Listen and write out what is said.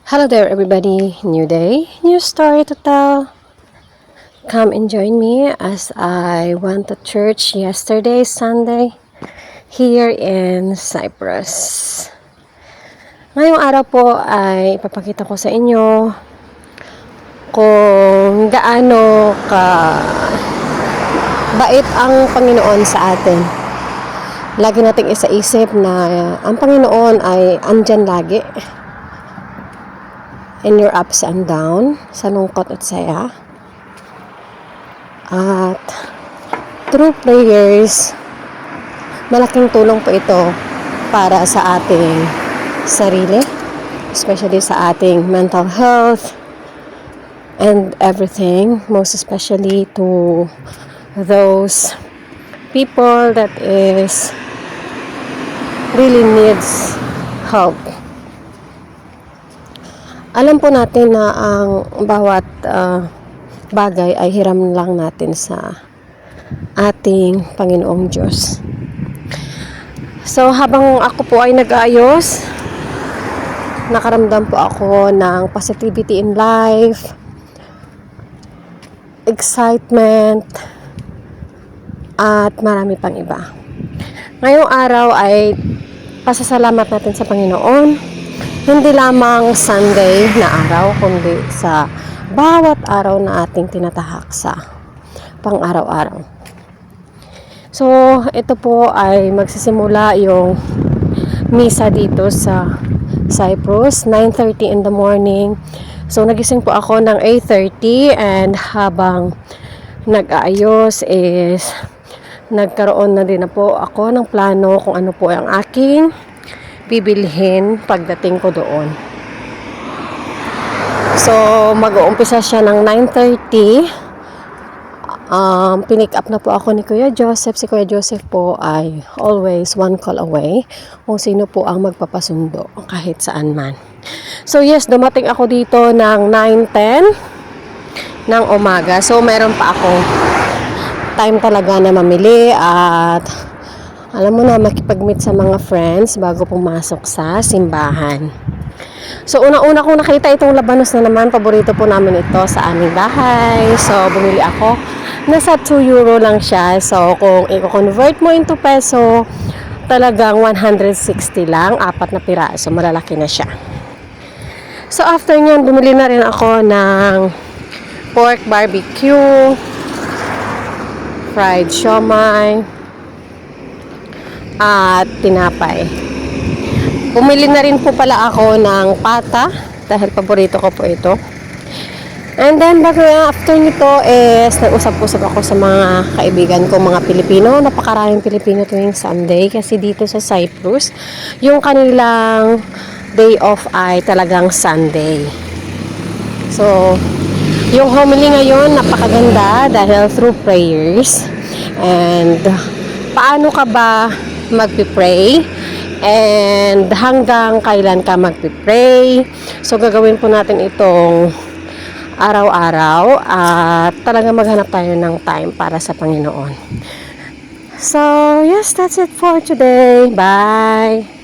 Hello there, everybody. New day, new story to tell. Come and join me as I went to church yesterday, Sunday, here in Cyprus. Ngayong araw po ay ipapakita ko sa inyo kung gaano ka bait ang Panginoon sa atin. Lagi nating isaisip na ang Panginoon ay andyan lagi. In your ups and down, sa lungkot at saya. At through prayers, malaking tulong po ito para sa ating sarili, especially sa ating mental health and everything, most especially to those people that is really needs help. Alam po natin na ang bawat bagay ay hiram lang natin sa ating Panginoong Diyos. So, habang ako po ay nag-aayos, nakaramdam po ako ng positivity in life, excitement, at marami pang iba. Ngayong araw ay pasasalamat natin sa Panginoon. Hindi lamang Sunday na araw, kundi sa bawat araw na ating tinatahak sa pang-araw-araw. So, ito po ay magsisimula yung misa dito sa Cyprus, 9:30 in the morning. So, nagising po ako ng 8:30 and habang nag-aayos is nagkaroon na din na po ako ng plano kung ano po ang aking bibilhin pagdating ko doon. So, mag-uumpisa siya ng 9:30. Pinick up na po ako ni Kuya Joseph. Si Kuya Joseph po ay always one call away kung sino po ang magpapasundo kahit saan man. So, yes, dumating ako dito ng 9:10 ng umaga. So, meron pa ako time talaga na mamili at alam mo na, makipag-meet sa mga friends bago pumasok sa simbahan. So, una-una kong nakita itong labanos na naman. Paborito po namin ito sa aming bahay. So, bumili ako. Nasa 2 euro lang siya. So, kung i-convert mo into peso, talagang 160 lang. 4 na piraso. Malalaki na siya. So, after nyan, bumili na rin ako ng pork barbecue, fried siomai, at tinapay. Bumili na rin po pala ako ng pata dahil paborito ko po ito. And then after nito is nag-usap-usap ako sa mga kaibigan ko, mga Pilipino. Napakaraming Pilipino tuwing Sunday kasi dito sa Cyprus yung kanilang day off ay talagang Sunday. So, yung homily ngayon napakaganda dahil through prayers. And paano ka ba magpipray and hanggang kailan ka magpipray. So, gagawin po natin itong araw-araw at talaga maghanap tayo ng time para sa Panginoon. So, yes, that's it for today. Bye!